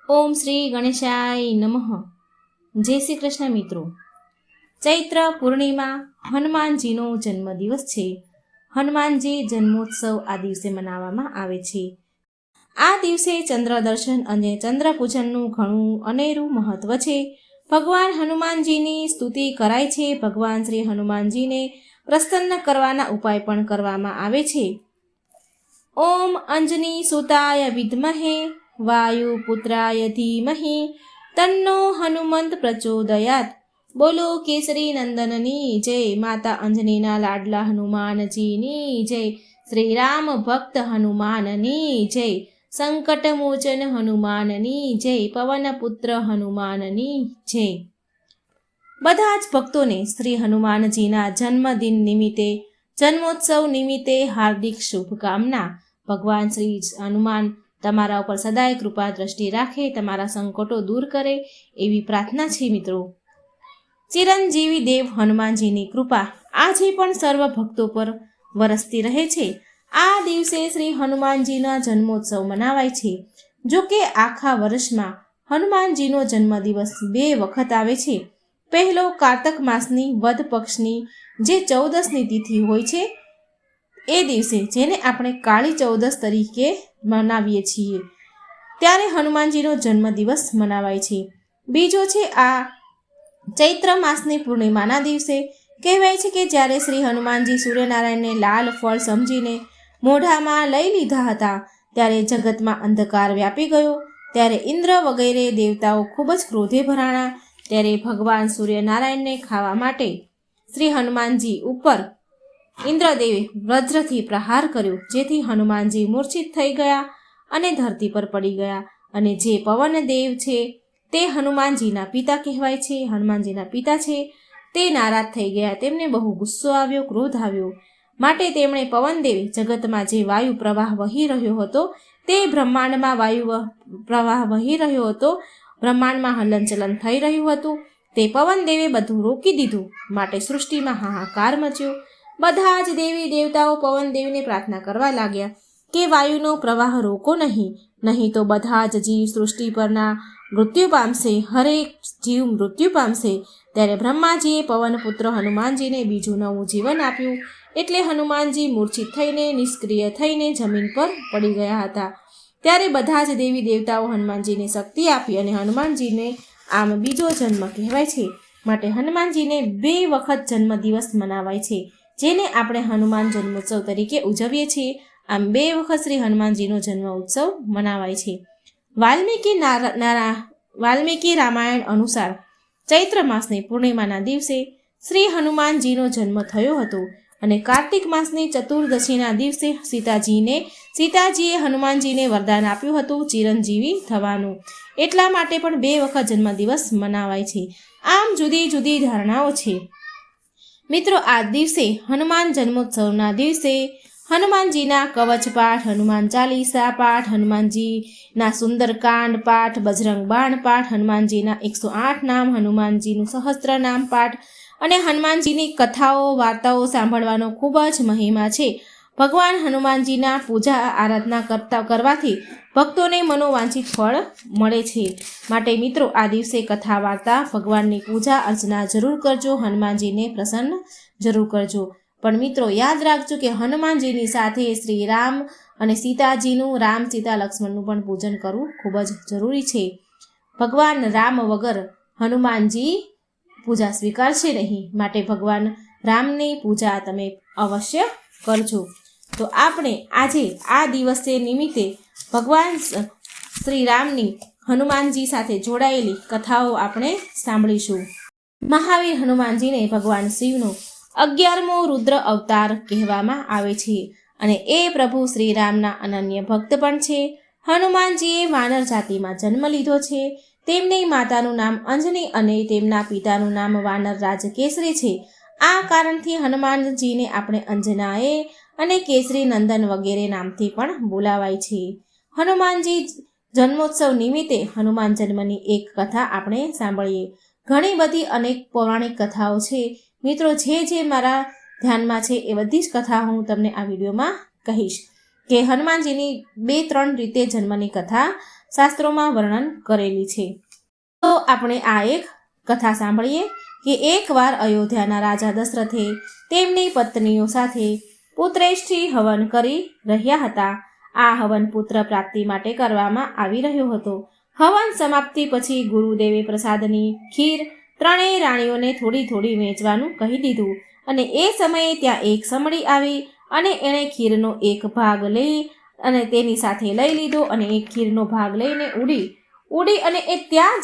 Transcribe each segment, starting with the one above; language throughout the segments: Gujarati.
ઓમ શ્રી ગણેશાય નમઃ. જય શ્રી કૃષ્ણ મિત્રો. ચૈત્ર પૂર્ણિમા હનુમાનજીનો જન્મદિવસ છે. હનુમાનજી જન્મોત્સવ આ દિવસે મનાવવામાં આવે છે. આ દિવસે ચંદ્ર દર્શન અને ચંદ્ર પૂજનનું ઘણું અનેરું મહત્વ છે. ભગવાન હનુમાનજીની સ્તુતિ કરાય છે. ભગવાન શ્રી હનુમાનજીને પ્રસન્ન કરવાના ઉપાય પણ કરવામાં આવે છે. ઓમ અંજની સુતાય વિદ્મહે વાયુપુત્રાય ધીમહિ તન્નો હનુમંત પ્રચોદયાત. બોલો કેસરી નંદનની જય. માતા અંજનીના લાડલા હનુમાનજીની જય. શ્રી રામ ભક્ત હનુમાનની જય. સંકટ મોચન હનુમાનની જય. પવનપુત્ર હનુમાનની જય. બધા જ ભક્તોને શ્રી હનુમાનજીના જન્મદિન નિમિત્તે, જન્મોત્સવ નિમિત્તે હાર્દિક શુભકામના. ભગવાન શ્રી હનુમાન તમારા ઉપર સદાય કૃપા દ્રષ્ટિ રાખે, તમારા સંકટો દૂર કરે એવી પ્રાર્થના છે મિત્રો. ચિરંજીવી દેવ હનુમાનજીની કૃપા આજે પણ સર્વ ભક્તો પર વરસતી રહે છે. આ દિવસે શ્રી હનુમાનજીના જન્મોત્સવ મનાવાય છે. જો કે આખા વર્ષમાં હનુમાનજીનો જન્મદિવસ 2 વખત આવે છે. પહેલો કારતક માસની વદ પક્ષની જે 14ની તિથિ હોય છે એ દિવસે, જેને આપણે કાળી ચૌદસ તરીકે મનાવીએ છીએ, ત્યારે હનુમાનજીનો જન્મદિવસ મનાવાય છે. બીજો છે આ ચૈત્ર માસની પૂર્ણિમાના દિવસે. કહેવાય છે કે જ્યારે શ્રી હનુમાનજી સૂર્યનારાયણને લાલ ફળ સમજીને મોઢામાં લઈ લીધા હતા, ત્યારે જગતમાં અંધકાર વ્યાપી ગયો. ત્યારે ઇન્દ્ર વગેરે દેવતાઓ ખૂબ જ ક્રોધે ભરાણા. ત્યારે ભગવાન સૂર્યનારાયણને ખાવા માટે શ્રી હનુમાનજી ઉપર ઇન્દ્રદેવે વજ્રથી પ્રહાર કર્યો, જેથી હનુમાનજી મૂર્છિત થઈ ગયા અને ધરતી પર પડી ગયા. અને જે પવનદેવ છે તે હનુમાનજીના પિતા કહેવાય છે, હનુમાનજીના પિતા છે, તે નારાજ થઈ ગયા. તેમને બહુ ગુસ્સો આવ્યો, ક્રોધ આવ્યો. માટે તેમણે પવનદેવે જગતમાં જે વાયુ પ્રવાહ વહી રહ્યો હતો, તે બ્રહ્માંડમાં વાયુ પ્રવાહ વહી રહ્યો હતો, બ્રહ્માંડમાં હલનચલન થઈ રહ્યું હતું, તે પવનદેવે બધું રોકી દીધું. માટે સૃષ્ટિમાં હાહાકાર મચ્યો. બધા જ દેવી દેવતાઓ પવનદેવને પ્રાર્થના કરવા લાગ્યા કે વાયુનો પ્રવાહ રોકો નહીં તો બધા જ જીવ સૃષ્ટિ પરના મૃત્યુ પામશે, હરેક જીવ મૃત્યુ પામશે. ત્યારે બ્રહ્માજીએ પવનપુત્ર હનુમાનજીને બીજું નવું જીવન આપ્યું. એટલે હનુમાનજી મૂર્છિત થઈને, નિષ્ક્રિય થઈને જમીન પર પડી ગયા હતા. ત્યારે બધા જ દેવી દેવતાઓ હનુમાનજીને શક્તિ આપી અને હનુમાનજીને આમ બીજો જન્મ કહેવાય છે. માટે હનુમાનજીને 2 વખત જન્મદિવસ મનાવાય છે, જેને આપણે હનુમાન જન્મોત્સવ તરીકે ઉજવીએ છીએ. આમ 2 વખત શ્રી હનુમાનજીનો જન્મ ઉત્સવ મનાવાય છે. વાલ્મીકી રામાયણ અનુસાર ચૈત્ર માસની પૂર્ણિમાના દિવસે શ્રી હનુમાનજીનો જન્મ થયો હતો. અને કાર્તિક માસની ચતુર્દશીના દિવસે સીતાજીએ હનુમાનજીને વરદાન આપ્યું હતું ચિરંજીવી થવાનું. એટલા માટે પણ 2 વખત જન્મદિવસ મનાવાય છે. આમ જુદી જુદી ધારણાઓ છે મિત્રો. આ દિવસે હનુમાન જન્મોત્સવના દિવસે હનુમાનજીના કવચ પાઠ, હનુમાન ચાલીસા પાઠ, હનુમાનજીના સુંદરકાંડ પાઠ, બજરંગ બાણ પાઠ, હનુમાનજીના 108 નામ, હનુમાનજીનું સહસ્ત્ર નામ પાઠ અને હનુમાનજીની કથાઓ, વાર્તાઓ સાંભળવાનો ખૂબ જ મહિમા છે. ભગવાન હનુમાનજીના પૂજા આરાધના કરવાથી ભક્તોને મનોવાંછિત ફળ મળે છે. માટે મિત્રો આ દિવસે કથા, વાર્તા, ભગવાનની પૂજા અર્ચના જરૂર કરજો. હનુમાનજીને પ્રસન્ન જરૂર કરજો. પણ મિત્રો યાદ રાખજો કે હનુમાનજીની સાથે શ્રી રામ અને સીતાજીનું, રામ, સીતા, લક્ષ્મણનું પણ પૂજન કરવું ખૂબ જ જરૂરી છે. ભગવાન રામ વગર હનુમાનજી પૂજા સ્વીકારશે નહીં. માટે ભગવાન રામની પૂજા તમે અવશ્ય કરજો. તો આપણે આજે આ દિવસે નિમિત્તે ભગવાન શ્રી રામની હનુમાનજી સાથે જોડાયેલી કથાઓ આપણે સાંભળીશું. મહાવીર હનુમાનજીને ભગવાન શિવનો 11મો રુદ્ર અવતાર કહેવામાં આવે છે અને એ પ્રભુ શ્રી રામના અનન્ય ભક્ત પણ છે. હનુમાનજીએ વાનર જાતિમાં જન્મ લીધો છે. તેમની માતાનું નામ અંજની અને તેમના પિતાનું નામ વાનર રાજ કેસરી છે. આ કારણથી હનુમાનજીને આપણે અંજનાએ અને કેસરી નંદન વગેરે નામથી પણ બોલાવાય છે. હનુમાનજી જન્મોત્સવ નિમિત્તે હનુમાન જન્મની એક કથા આપણે સાંભળીએ. ઘણી બધી અનેક પૌરાણિક કથાઓ છે મિત્રો. જે મારા ધ્યાનમાં છે એ બધી જ કથા હું તમને આ વિડીયોમાં કહીશ. કે હનુમાનજીની 2-3 રીતે જન્મની કથા શાસ્ત્રોમાં વર્ણન કરેલી છે. તો આપણે આ એક કથા સાંભળીએ કે એકવાર અયોધ્યાના રાજા દશરથે તેમની પત્નીઓ સાથે પુત્રેષ્ઠી હવન કરી રહ્યા હતા. આ હવન પુત્ર પ્રાપ્તિ માટે કરવામાં આવી રહ્યો હતો. હવન સમાપ્તિ પછી ગુરુદેવે પ્રસાદની ખીર 3 રાણીઓને થોડી થોડી વહેંચવાનું કહી દીધું અને એ સમયે ત્યાં એક સમડી આવી અને એણે ખીરનો એક ભાગ લઈ અને તેની સાથે લઈ લીધો અને એક ખીરનો ભાગ લઈને ઉડી અને એ ત્યાં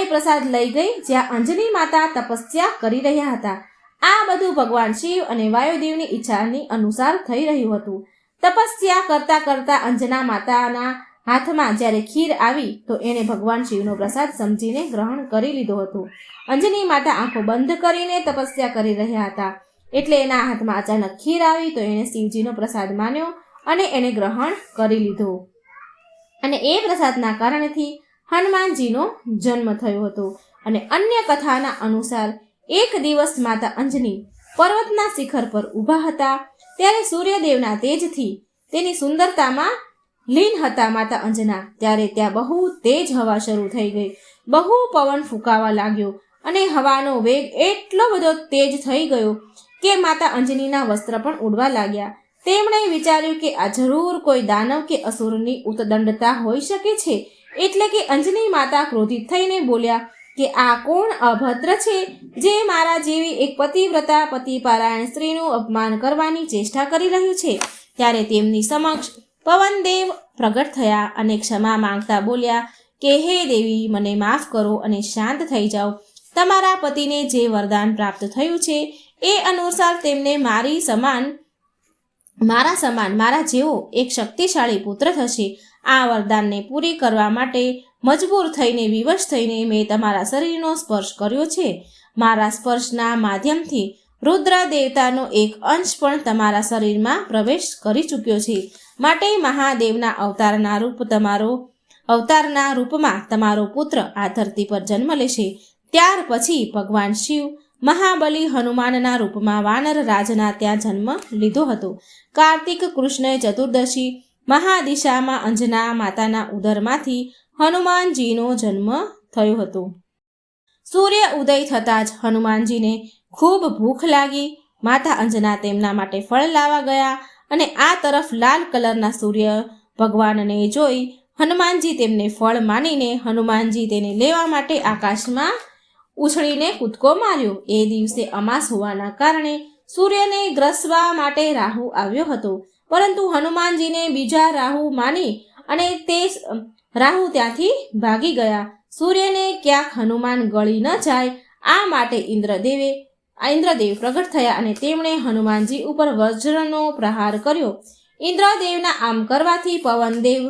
એ પ્રસાદ લઈ ગઈ જ્યાં અંજની માતા તપસ્યા કરી રહ્યા હતા. આ બધું ભગવાન શિવ અને વાયુદેવની ઈચ્છાની અનુસાર થઈ રહ્યું હતું. તપસ્યા કરતા કરતા અંજના માતાના હાથમાં જ્યારે ખીર આવી તો એણે ભગવાન શિવનો પ્રસાદ સમજીને ગ્રહણ કરી લીધો હતો. અંજની માતા આંખો બંધ કરીને તપસ્યા કરી રહ્યા હતા એટલે એના હાથમાં અચાનક ખીર આવી તો એણે શિવજીનો પ્રસાદ માન્યો અને એણે ગ્રહણ કરી લીધો અને એ પ્રસાદના કારણથી હનુમાનજીનો જન્મ થયો હતો. અને અન્ય કથાના અનુસાર એક દિવસ માતા અંજની પર્વતના શિખર પર ઊભા હતા ત્યારે સૂર્યદેવના તેજથી તેની સુંદરતામાં લીન હતા માતા અંજના. ત્યારે ત્યાં બહુ તેજ હવા શરૂ થઈ ગઈ. બહુ પવન ફૂંકાવા લાગ્યો અને હવાનો વેગ એટલો બધો તેજ થઈ ગયો કે માતા અંજનીના વસ્ત્ર પણ ઉડવા લાગ્યા. તેમણે વિચાર્યું કે આ જરૂર કોઈ દાનવ કે અસુરની ઉત્દંડતા હોઈ શકે છે. એટલે કે અંજની માતા ક્રોધિત થઈને બોલ્યા કે આ કોણ અભદ્ર છે જે મારા જેવી એક પતિવ્રતા પતિપારાયણ સ્ત્રીનું અપમાન કરવાની ચેષ્ટા કરી રહ્યું છે. ત્યારે તેમની સમક્ષ પવનદેવ પ્રગટ થયા અને ક્ષમા માંગતા બોલ્યા કે હે દેવી, મને માફ કરો અને શાંત થઈ જાઓ. તમારા પતિને જે વરદાન પ્રાપ્ત થયું છે એ અનુસાર તેમને મારા સમાન મારા જેવો એક શક્તિશાળી પુત્ર થશે. આ વરદાનને પૂરી કરવા માટે મજબૂર થઈને વિવશ થઈને મેં તમારા શરીરનો સ્પર્શ કર્યો છે. મારા સ્પર્શના માધ્યમથી રુદ્ર દેવતાનો એક અંશ પણ તમારા શરીરમાં પ્રવેશ કરી ચૂક્યો છે. માટે મહાદેવના અવતારના રૂપમાં તમારો પુત્ર આ ધરતી પર જન્મ લેશે. ત્યાર પછી ભગવાન શિવ મહાબલી હનુમાનના રૂપમાં વાનર રાજના ત્યાં જન્મ લીધો હતો. કાર્તિક કૃષ્ણ ચતુર્દશી મહાદિશામાં અંજના માતાના ઉદરમાંથી હનુમાનજીનો જન્મ થયો હતો. સૂર્ય ઉદય થતાં જ હનુમાનજીને ખૂબ ભૂખ લાગી. માતા અંજના તેમના માટે ફળ લાવવા ગયા અને આ તરફ લાલ કલરના સૂર્ય ભગવાનને જોઈ હનુમાનજી તેમને ફળ માનીને હનુમાનજી તેને લેવા માટે આકાશમાં ઉછળીને કૂદકો માર્યો. એ દિવસે અમાસ હોવાના કારણે સૂર્યને ગ્રસવા માટે રાહુ આવ્યો હતો, પરંતુ હનુમાનજીને બીજા રાહુ માની અને તે રાહુ ત્યાંથી ભાગી ગયા. સૂર્યને ક્યાંક હનુમાન ગળી ન જાય આ માટે ઇન્દ્રદેવ પ્રગટ થયા અને તેમણે હનુમાનજી ઉપર વજ્રનો પ્રહાર કર્યો. ઇન્દ્રદેવના આમ કરવાથી પવનદેવ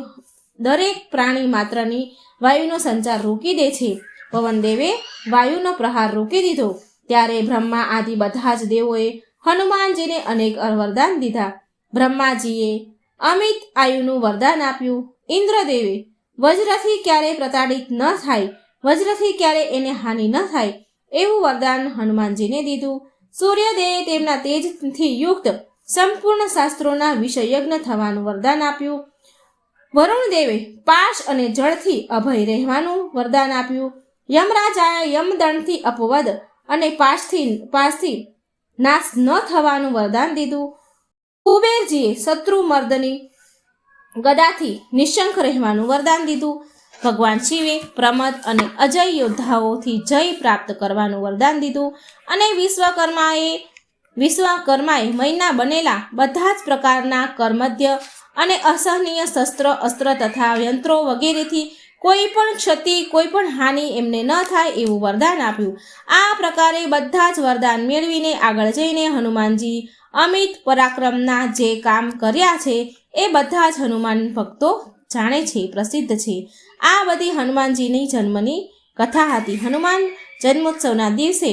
દરેક પ્રાણી માત્રની વાયુનો સંચાર રોકી દે છે. પવનદેવે વાયુનો પ્રહાર રોકી દીધો. ત્યારે બ્રહ્મા આદિ બધા જ દેવોએ હનુમાનજીને અનેક વરદાન દીધા. બ્રહ્માજીએ અમિત આયુનું વરદાન આપ્યું. ઇન્દ્રદેવે વજ્રથી ક્યારે પ્રતાડિત ન થાય, વજ્રથી ક્યારે એને હાનિ ન થાય એવું વરદાન હનુમાનજીને દીધું. સૂર્યદેવે તેમના તેજથી યુક્ત સંપૂર્ણ શાસ્ત્રોના વિષયજ્ઞ થવાનું વરદાન આપ્યું. વરુણદેવે પાશ અને જળથી અભય રહેવાનું વરદાન આપ્યું. યમરાજાએ યમદંડથી અપવદ અને પાશથી નાશ ન થવાનું વરદાન દીધું. કુબેરજીએ શત્રુ મર્દની ગદાથી નિશંક રહેવાનું વરદાન દીધું. ભગવાન શિવે પ્રમદ અને અજય યોદ્ધાઓથી જય પ્રાપ્ત કરવાનું વરદાન દીધું. અને વિશ્વકર્માએ મયના બનેલા બધા જ પ્રકારના કર્મધ્ય અને અસહનીય શસ્ત્ર અસ્ત્ર તથા યંત્રો વગેરેથી કોઈ પણ ક્ષતિ કોઈ પણ હાનિ એમને ન થાય એવું વરદાન આપ્યું. આ પ્રકારે બધા જ વરદાન મેળવીને આગળ જઈને હનુમાનજી અમિત પરાક્રમના જે કામ કર્યા છે એ બધા જ હનુમાન ભક્તો જાણે છે, પ્રસિદ્ધ છે. આ બધી હનુમાનજીની જન્મની કથા હતી. હનુમાન જન્મોત્સવના દિવસે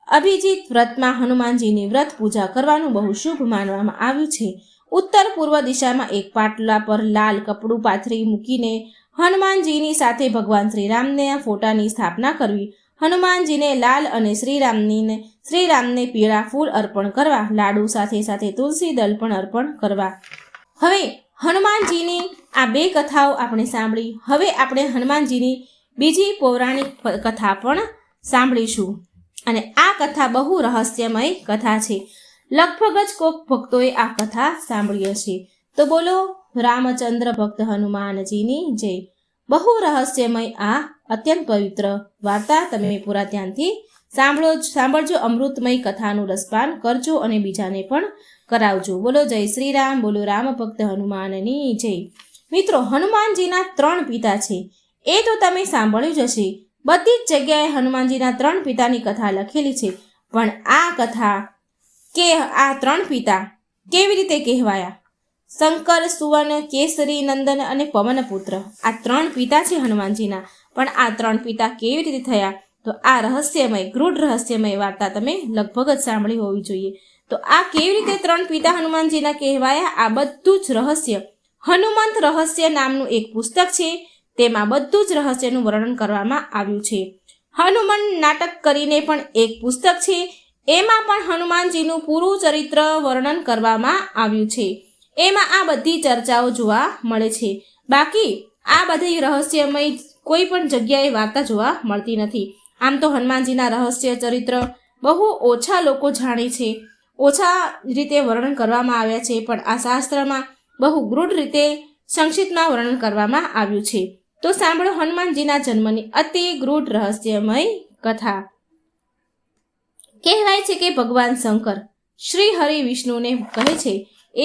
અભિજીત વ્રતમાં હનુમાનજીની વ્રત પૂજા કરવાનું બહુ શુભ માનવામાં આવ્યું છે. ઉત્તર પૂર્વ દિશામાં એક પાટલા પર લાલ કપડું પાથરી મૂકીને હનુમાનજીની સાથે ભગવાન શ્રી રામના ફોટાની સ્થાપના કરવી. હનુમાનજીને લાલ અને શ્રીરામને પીળા ફૂલ અર્પણ કરવા, લાડુ સાથે સાથે તુલસી દળ પણ અર્પણ કરવા. હવે હનુમાનજીની આ બે કથાઓ આપણે સાંભળી. હવે આપણે હનુમાનજીની બીજી પૌરાણિક કથા પણ સાંભળીશું. અને આ કથા બહુ રહસ્યમય કથા છે. લગભગ જ કોક ભક્તોએ આ કથા સાંભળી હશે. તો બોલો રામચંદ્ર ભક્ત હનુમાનજીની જય. બહુ રહસ્યમય આ અત્યંત પવિત્ર વાર્તા તમે પૂરા ધ્યાનથી સાંભળજો. અમૃતમય કથાનું રસપાન કરજો અને બીજાને પણ કરાવજો. બોલો જય શ્રી રામ, બોલો રામ ભક્ત હનુમાનની જય. મિત્રો, હનુમાનજીના 3 પિતા છે એ તો તમે સાંભળ્યું જ હશે. બધી જ જગ્યાએ હનુમાનજીના 3 પિતાની કથા લખેલી છે. પણ આ કથા કે આ 3 પિતા કેવી રીતે કહેવાયા? શંકર, સુવન, કેસરી, નંદન અને પવનપુત્ર, આ 3 પિતા છે હનુમાનજીના. પણ આ 3 પિતા કેવી રીતે થયા? તો આ ગૂઢ રહસ્યમય વાર્તા તમે લગભગ જ સાંભળી હોવી જોઈએ. તો આ કેવી રીતે 3 પિતા હનુમાનજીના કહેવાયા? આ બધું જ રહસ્ય હનુમંત રહસ્ય નામનું એક પુસ્તક છે. તેમાં બધું જ રહસ્યનું વર્ણન કરવામાં આવ્યું છે. હનુમાન નાટક કરીને પણ એક પુસ્તક છે. એમાં પણ હનુમાનજીનું પૂરું ચરિત્ર વર્ણન કરવામાં આવ્યું છે. એમાં આ બધી ચર્ચાઓ જોવા મળે છે. બાકી આ બધી રહસ્યમય કોઈ પણ જગ્યાએ વાર્તા જોવા મળતી નથી. આમ તો હનુમાનજીના રહસ્ય ચરિત્ર બહુ ઓછા લોકો જાણે છે, ઓછા રીતે વર્ણન કરવામાં આવ્યા છે. પણ આ શાસ્ત્રમાં બહુ ગૂઢ રીતે સંક્ષિપ્તમાં વર્ણન કરવામાં આવ્યું છે. તો સાંભળો હનુમાનજીના જન્મની અતિ ગૂઢ રહસ્યમય કથા. કહેવાય છે કે ભગવાન શંકર શ્રી હરિ વિષ્ણુને કહે છે,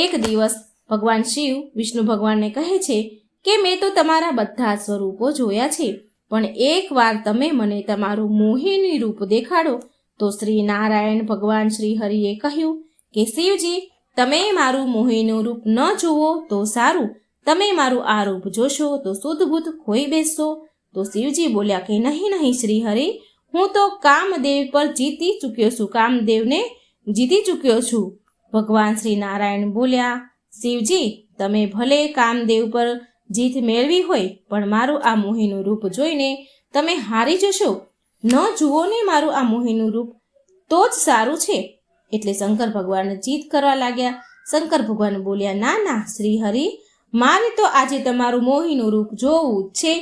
એક દિવસ ભગવાન શિવ વિષ્ણુ ભગવાનને કહે છે કે મેં તો તમારા બધા સ્વરૂપો જોયા છે, પણ એકવાર તમે મને તમારું મોહિની રૂપ દેખાડો. તો શ્રી નારાયણ ભગવાન શ્રી હરિએ કહ્યું કે શિવજી, તમે મારું મોહિનું રૂપ ન જુઓ તો સારું, તમે મારું આ રૂપ જોશો તો શુદ્ધબુદ્ધ ખોઈ બેસશો. તો શિવજી બોલ્યા કે નહીં શ્રી હરિ, હું તો કામદેવ પર જીતી ચૂક્યો છું. ભગવાન શ્રી નારાયણ બોલ્યા, શિવજી, તમે ભલે કામદેવ પર જીત મેળવી હોય, પણ મારું આ મોહિનું રૂપ જોઈને તમે હારી જશો. ન જુઓ ને મારું આ મોહિનું રૂપ, તો જ સારું છે. એટલે શંકર ભગવાન જીત કરવા લાગ્યા. શંકર ભગવાન બોલ્યા, ના શ્રી હરિ, મારે તો આજે તમારું મોહિનું રૂપ જોવું જ છે.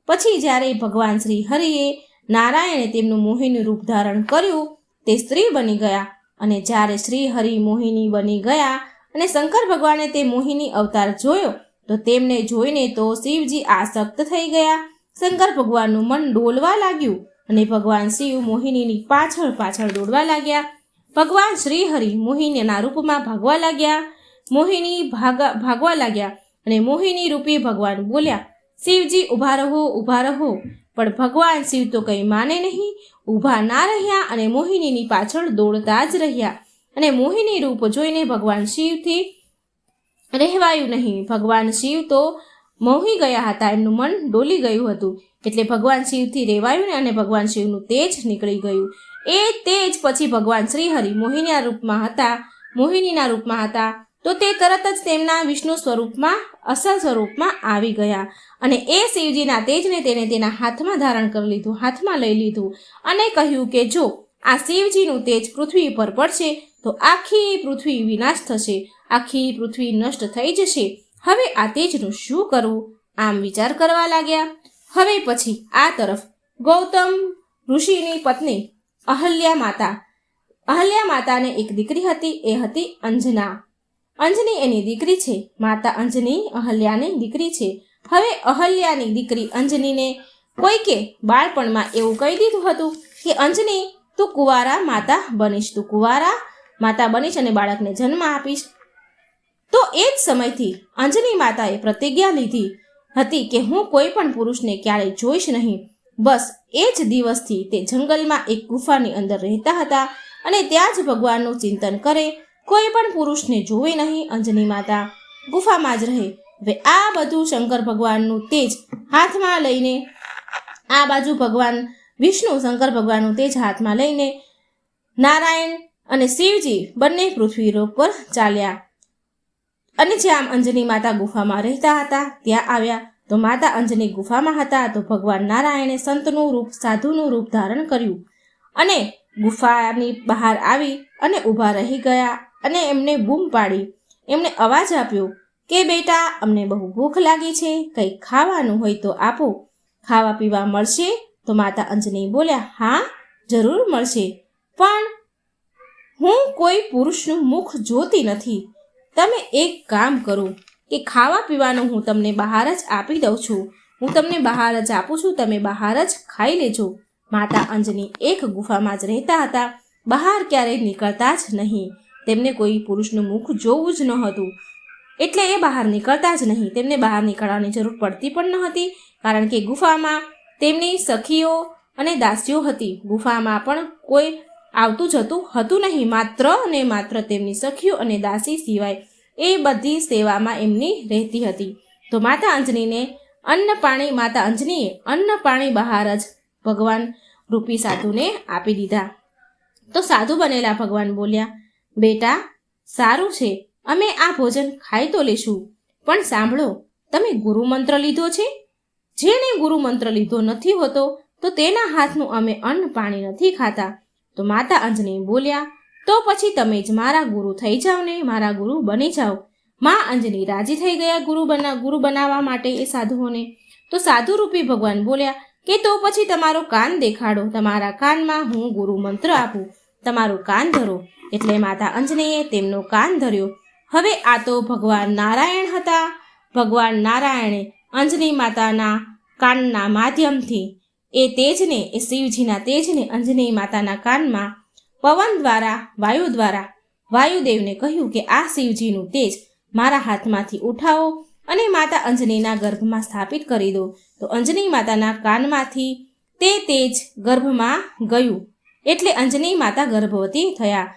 પછી જ્યારે ભગવાન શ્રી હરિએ નારાયણે તેમનું મોહિનું રૂપ ધારણ કર્યું, તે સ્ત્રી બની ગયા. અને જ્યારે શ્રી હરિ મોહિની બની ગયા અને શંકર ભગવાને તે મોહિની અવતાર જોયો, તો તેમને જોઈને તો શિવજી આસક્ત થઈ ગયા. શંકર ભગવાનનું મન ડોલવા લાગ્યું અને ભગવાન શિવ મોહિનીની પાછળ દોડવા લાગ્યા. ભગવાન શ્રી હરિ મોહિનીના રૂપમાં ભાગવા લાગ્યા અને મોહિની રૂપી ભગવાન બોલ્યા, શિવજી ઊભા રહો. પણ ભગવાન શિવ તો કંઈ માને નહીં, ઊભા ના રહ્યા અને મોહિનીની પાછળ દોડતા જ રહ્યા. અને મોહિની રૂપ જોઈને ભગવાન શિવથી રહેવાયું નહીં. ભગવાન શિવ તો મોહી ગયા હતા, એમનું મન ડોલી ગયું હતું. એટલે ભગવાન શિવથી રહેવાયું ને અને ભગવાન શિવનું તેજ નીકળી ગયું. એ તેજ પછી ભગવાન શ્રી હરિ મોહિનીના રૂપમાં હતા તો તે તરત જ તેમના વિષ્ણુ સ્વરૂપમાં અસલ સ્વરૂપમાં આવી ગયા. અને એ શિવજીના તેજને તેને તેના હાથમાં લઈ લીધું અને કહ્યું કે જો આ શિવજીનું તેજ પૃથ્વી પર પડશે તો આખી પૃથ્વી વિનાશ થશે, આખી પૃથ્વી નષ્ટ થઈ જશે. હવે આ તેજનું શું કરવું? આમ વિચાર કરવા લાગ્યા. હવે પછી આ તરફ ગૌતમ ઋષિની પત્ની અહલ્યા માતાને એક દીકરી હતી. એ હતી અંજના. અંજની એની દીકરી છે. માતા અંજની અહલ્યાની દીકરી છે. હવે અહલ્યાની દીકરી અંજનીને કોઈકે બાળપણમાં એવું કહી દીધું હતું કે અંજની, તું કુંવારા માતા બનીશ અને બાળકને જન્મ આપીશ. તો એ જ સમયથી અંજની માતાએ પ્રતિજ્ઞા લીધી હતી કે હું કોઈ પણ પુરુષને ક્યારેય જોઈશ નહીં. બસ એ જ દિવસથી તે જંગલમાં એક ગુફાની અંદર રહેતા હતા અને ત્યાં જ ભગવાનનું ચિંતન કરે, કોઈ પણ પુરુષને જોવે નહીં. અંજની માતા ગુફામાં જ રહે. હવે આ બધું શંકર ભગવાનનું તેજ હાથમાં લઈને, આ બાજુ ભગવાન વિષ્ણુ શંકર ભગવાનનું તેજ હાથમાં લઈને નારાયણ અને શિવજી બંને પૃથ્વી લોક પર ચાલ્યા અને જ્યાં અંજની માતા ગુફામાં રહેતા હતા ત્યાં આવ્યા. તો માતા અંજની ગુફામાં હતા તો ભગવાન નારાયણે સંતનું રૂપ, સાધુનું રૂપ ધારણ કર્યું અને ગુફાની બહાર આવી અને ઊભા રહી ગયા અને એમને બૂમ પાડી. એમને અવાજ આપ્યો કે બેટા, અમને બહુ ભૂખ લાગી છે, કંઈક ખાવાનું હોય તો આપો. ખાવા પીવા મળશે? તો માતા અંજની બોલ્યા, હા જરૂર મળશે, પણ હું કોઈ પુરુષનું મુખ જોતી નથી. તમે એક કામ કરો કે ખાવા પીવાનું હું તમને બહાર જ આપી દઉં છું. હું તમને બહાર જ આપું છું, તમે બહાર જ ખાઈ લેજો. માતા અંજની એક ગુફામાં જ રહેતા હતા, બહાર ક્યારેય નીકળતા જ નહીં. તેમને કોઈ પુરુષનું મુખ જોવું જ ન હતું, એટલે એ બહાર નીકળતા જ નહીં. તેમને બહાર નીકળવાની જરૂર પડતી પણ ન હતી, કારણ કે ગુફામાં તેમની સખીઓ અને દાસીઓ હતી. ગુફામાં પણ કોઈ આવતું જતું હતું નહીં, માત્ર ને માત્ર તેમની સખીઓ અને દાસી સિવાય એ બધી સેવામાં એમની રહેતી હતી. તો માતા અંજનીએ અન્ન પાણી બહાર જ ભગવાન રૂપી સાધુને આપી દીધા. તો સાધુ બનેલા ભગવાન બોલ્યા, બેટા સારું છે, અમે આ ભોજન ખાઈ તો લેશું, પણ સાંભળો, તમે ગુરુમંત્ર લીધો છે? જેણે ગુરુમંત્ર લીધો નથી હોતો તો તેના હાથનું અમે અન્ન પાણી નથી ખાતા. તો માતા અંજની બોલ્યા, તો પછી તમે જ મારા ગુરુ થઈ જાઓ ને, મારા ગુરુ બની જાઓ. મા અંજની રાજી થઈ ગયા ગુરુ બનાવવા માટે એ સાધુઓને. તો સાધુ રૂપી ભગવાન બોલ્યા કે તો પછી તમારો કાન દેખાડો, તમારા કાનમાં હું ગુરુ મંત્ર આપું, તમારું કાન ધરો. એટલે માતા અંજનીએ તેમનો કાન ધર્યો. હવે આ તો ભગવાન નારાયણ હતા. ભગવાન નારાયણે અંજની માતાના કાનના માધ્યમથી એ શિવજીના તેજને અંજની માતાના કાનમાં પવન દ્વારા, વાયુદેવને કહ્યું કે આ શિવજીનું તેજ મારા હાથમાંથી ઉઠાવો અને માતા અંજનીના ગર્ભમાં સ્થાપિત કરી દો. તો અંજની માતાના કાનમાંથી તે તેજ ગર્ભમાં ગયું, એટલે અંજની માતા ગર્ભવતી થયા.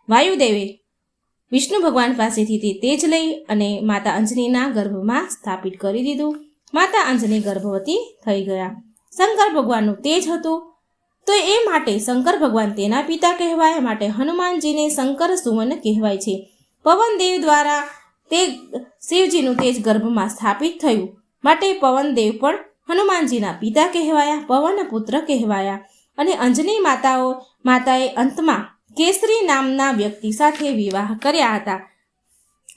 વાયુદેવે વિષ્ણુ ભગવાન પાસેથી તે તેજ લઈ અને માતા અંજનીના ગર્ભમાં સ્થાપિત કરી દીધું. માતા અંજની ગર્ભવતી થઈ ગયા. શંકર ભગવાનનું તેજ હતું, તો એ માટે શંકર ભગવાન તેના પિતા કહેવાય, માટે હનુમાનજીને શંકર સુમન કહેવાય છે. પવનદેવ દ્વારા તે શિવજીનું તેજ ગર્ભમાં સ્થાપિત થયું, માટે પવનદેવ પણ હનુમાનજીના પિતા કહેવાયા, પવન પુત્ર કહેવાયા. અને અંજની માતાએ અંતમાં કેસરી નામના વ્યક્તિ સાથે વિવાહ કર્યા હતા,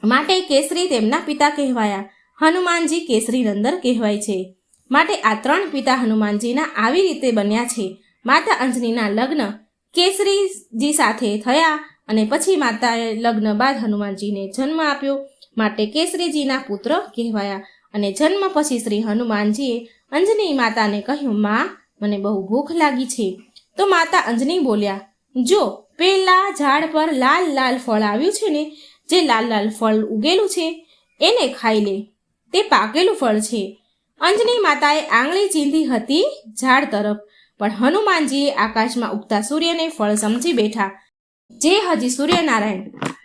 માટે કેસરી તેમના પિતા કહેવાયા. હનુમાનજી કેસરી નંદન કહેવાય છે. માટે આ 3 પિતા હનુમાનજીના આવી રીતે બન્યા છે. માતા અંજનીના લગ્ન કેસરીજી સાથે થયા અને પછી માતાએ લગ્ન બાદ હનુમાનજીને જન્મ આપ્યો, માટે કેસરીજીના પુત્ર કહેવાયા. અને જન્મ પછી શ્રી હનુમાનજીએ અંજની માતાને કહ્યું, માં, મને બહુ ભૂખ લાગી છે. તો માતા અંજની બોલ્યા, જો પેલા ઝાડ પર લાલ લાલ ફળ આવ્યું છે ને, જે લાલ લાલ ફળ ઉગેલું છે એને ખાઈ લે, તે પાકેલું ફળ છે. અંજની માતાએ આંગળી ચીંધી હતી ઝાડ તરફ, પણ હનુમાનજીએ આકાશમાં ઉગતા સૂર્યને ફળ સમજી બેઠા. જે હજી સૂર્યનારાયણ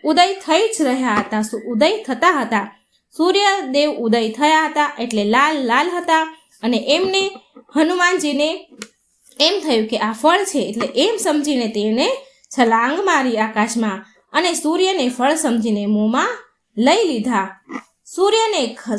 ઉદય થઈ જ રહ્યા હતા, ઉદય થતા હતા. સૂર્યદેવ ઉદય થયા હતા એટલે લાલ લાલ હતા, અને એમને હનુમાનજીને એમ થયું કે આ ફળ છે, એટલે એમ સમજીને તેને છલાંગ મારી આકાશમાં અને સૂર્યને ફળ સમજીને મોંમાં લઈ લીધા.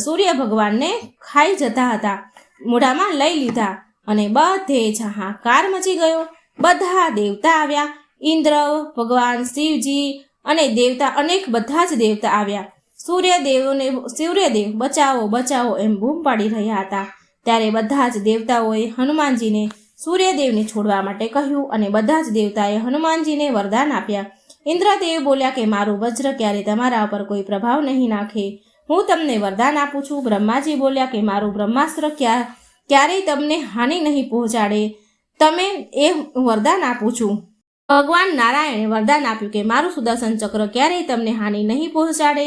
સૂર્ય ભગવાનને ખાઈ જતા હતા, મોઢામાં લઈ લીધા અને બધે હાહાકાર મચી ગયો. બધા દેવતા આવ્યા, ઇન્દ્ર ભગવાન, શિવજી અને દેવતા, બધા જ દેવતા આવ્યા. સૂર્યદેવ બચાવો બચાવો એમ બૂમ પાડી રહ્યા હતા. ત્યારે બધા જ દેવતાઓએ હનુમાનજીને સૂર્યદેવને છોડવા માટે કહ્યું અને બધા જ દેવતાએ હનુમાનજીને વરદાન આપ્યા. ઇન્દ્રદેવ બોલ્યા કે મારું વજ્ર ક્યારે તમારા ઉપર કોઈ પ્રભાવ નહીં નાખે, હું તમને વરદાન આપું છું. બ્રહ્માજી બોલ્યા કે મારું બ્રહ્માસ્ત્ર ક્યારેય તમને હાનિ નહીં પહોંચાડે, તમે એ વરદાન આપું છું. ભગવાન નારાયણે વરદાન આપ્યું કે મારું સુદર્શન ચક્ર ક્યારેય તમને હાનિ નહીં પહોંચાડે,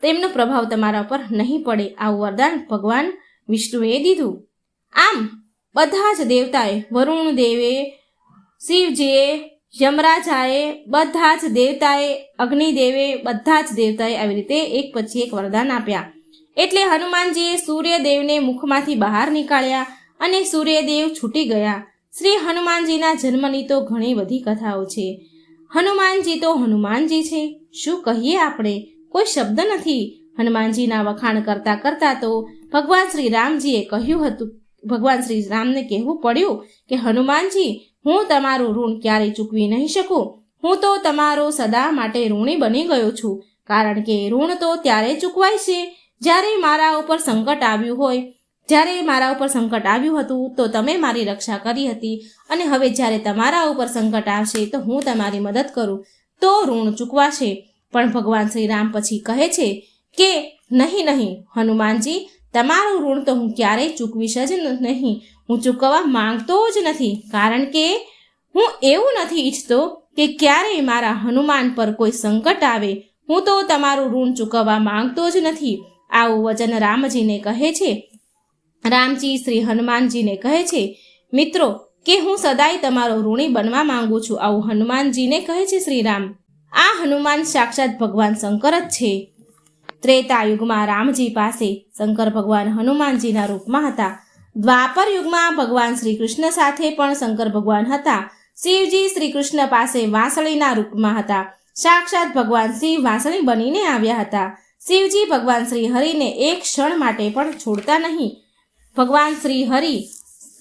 તેમનો પ્રભાવ તમારા ઉપર નહીં પડે. આવું વરદાન ભગવાન વિષ્ણુએ દીધું. આમ બધા જ દેવતાએ, વરુણ દેવે, શિવજીએ, યમરાજાએ, બધા જ દેવતાએ, અગ્નિદેવે, બધા જ દેવતાએ આવી રીતે એક પછી એક વરદાન આપ્યા. એટલે હનુમાનજીએ સૂર્યદેવને મુખમાંથી બહાર નીકાળ્યા અને સૂર્યદેવ છૂટી ગયા. શ્રી હનુમાનજીના જન્મની તો ઘણી બધી કથાઓ છે. હનુમાનજી તો હનુમાનજી છે, શું કહીએ આપણે, કોઈ શબ્દ નથી. હનુમાનજીના વખાણ કરતાં કરતાં તો ભગવાન શ્રી રામજીએ કહ્યું હતું, ભગવાન શ્રી રામને કહેવું પડ્યું કે હનુમાનજી, હું તમારું ઋણ ક્યારેય ચૂકવી નહીં શકું. હું તો તમારો સદા માટે ઋણી બની ગયો છું, કારણ કે ઋણ તો ત્યારે ચૂકવાય છે જ્યારે મારા ઉપર સંકટ આવ્યું હોય. જ્યારે મારા ઉપર સંકટ આવ્યું હતું તો તમે મારી રક્ષા કરી હતી, અને હવે જ્યારે તમારા ઉપર સંકટ આવશે તો હું તમારી મદદ કરું તો ઋણ ચૂકવાશે. પણ ભગવાન શ્રી રામ પછી કહે છે કે નહીં નહીં હનુમાનજી, તમારું ઋણ તો હું ક્યારેય ચૂકવીશ જ નહીં. હું ચૂકવવા માંગતો જ નથી, કારણ કે હું એવું નથી ઈચ્છતો કે ક્યારેય મારા હનુમાન પર કોઈ સંકટ આવે. હું તો તમારું ઋણ ચૂકવવા માંગતો જ નથી. આવું વચન રામજીને કહે છે. રામજી શ્રી હનુમાનજીને કહે છે, મિત્રો, કે હું સદાય તમારો ઋણી બનવા માંગુ છું. આવું હનુમાનજીને કહે છે શ્રી રામ. આ હનુમાન સાક્ષાત ભગવાન શંકર જ છે. ત્રેતા યુગમાં રામજી પાસે શંકર ભગવાન હનુમાનજીના રૂપમાં હતા. દ્વાપર યુગમાં ભગવાન શ્રી કૃષ્ણ સાથે પણ શંકર ભગવાન હતા. શિવજી શ્રી કૃષ્ણ પાસે વાંસળીના રૂપમાં હતા. સાક્ષાત ભગવાન શિવ વાંસળી બનીને આવ્યા હતા. શિવજી ભગવાન શ્રી હરિને એક ક્ષણ માટે પણ છોડતા નહીં. ભગવાન શ્રી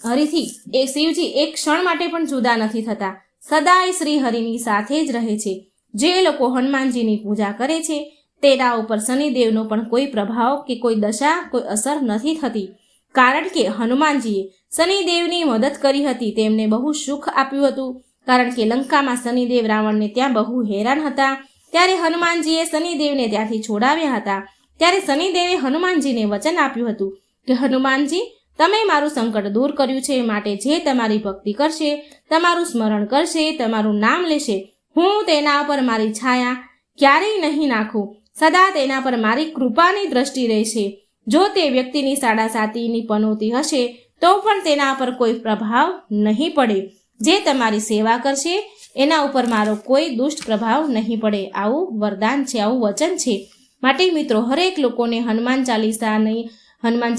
હરિથી શિવજી એક ક્ષણ માટે પણ જુદા નથી થતા. સદાય શ્રી હરિની સાથે જ રહે છે. જે લોકો હનુમાનજીની પૂજા કરે છે તેના ઉપર શનિદેવનો પણ કોઈ પ્રભાવ કે કોઈ દશા, કોઈ અસર નથી થતી, કારણ કે હનુમાનજીએ શનિદેવની મદદ કરી હતી. તેમને બહુ સુખ આપ્યું હતું, કારણ કે લંકામાં શનિદેવ રાવણને ત્યાં બહુ હેરાન હતા. ત્યારે હનુમાનજીએ શનિદેવને ત્યાંથી છોડાવ્યા હતા. ત્યારે શનિદેવે હનુમાનજીને વચન આપ્યું હતું કે હનુમાનજી, તમે મારું સંકટ દૂર કર્યું છે, માટે જે તમારી ભક્તિ કરશે, તમારું સ્મરણ કરશે, તમારું નામ લેશે, હું તેના પર મારી છાયા ક્યારેય નહીં નાખું. સદા તેના પર મારી કૃપાની દ્રષ્ટિ રહેશે. જો તે વ્યક્તિની સાડાસાતીની પનોતી હશે તો પણ તેના પર કોઈ પ્રભાવ નહીં પડે. જે તમારી સેવા કરશે એના ઉપર મારો કોઈ દુષ્ટ પ્રભાવ નહીં પડે. આવું વરદાન છે, આવું વચન છે. માટે મિત્રો, હરેક લોકોને હનુમાન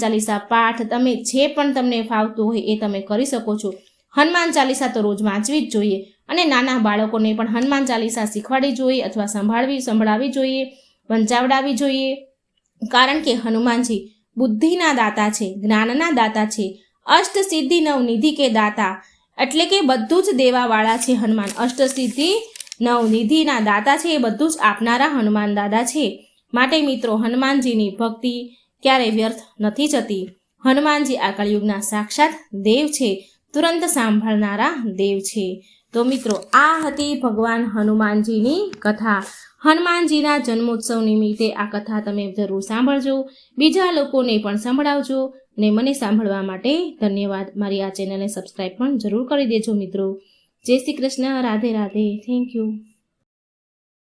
ચાલીસા પાઠ તમે જે પણ તમને ફાવતું હોય એ તમે કરી શકો છો. હનુમાન ચાલીસા તો રોજ વાંચવી જ જોઈએ, અને નાના બાળકોને પણ હનુમાન ચાલીસા શીખવાડવી જોઈએ અથવા સંભળાવવી જોઈએ, વંચાવડાવવી જોઈએ. કારણ કે હનુમાનજી બુદ્ધિના દાતા છે, જ્ઞાનના દાતા છે, અષ્ટસિદ્ધિ નવનિધિ કે દાતા, એટલે કે બધું જ દેવાવાળા છે હનુમાન. અષ્ટસિદ્ધિ નવનિધિના દાતા છે, એ બધું જ આપનારા હનુમાન દાદા છે. માટે મિત્રો, હનુમાનજીની ભક્તિ ક્યારેય વ્યર્થ નથી જતી. હનુમાનજી આ કળિયુગના સાક્ષાત દેવ છે, તુરંત સાંભળનારા દેવ છે. તો મિત્રો, આ હતી ભગવાન હનુમાનજીની કથા. હનુમાનજીના જન્મોત્સવ નિમિત્તે આ કથા તમે જરૂર સાંભળજો, બીજા લોકોને પણ સંભળાવજો, અને મને સાંભળવા માટે ધન્યવાદ. મારી આ ચેનલને સબસ્ક્રાઈબ પણ જરૂર કરી દેજો મિત્રો. જય શ્રી કૃષ્ણ. રાધે રાધે. Thank you.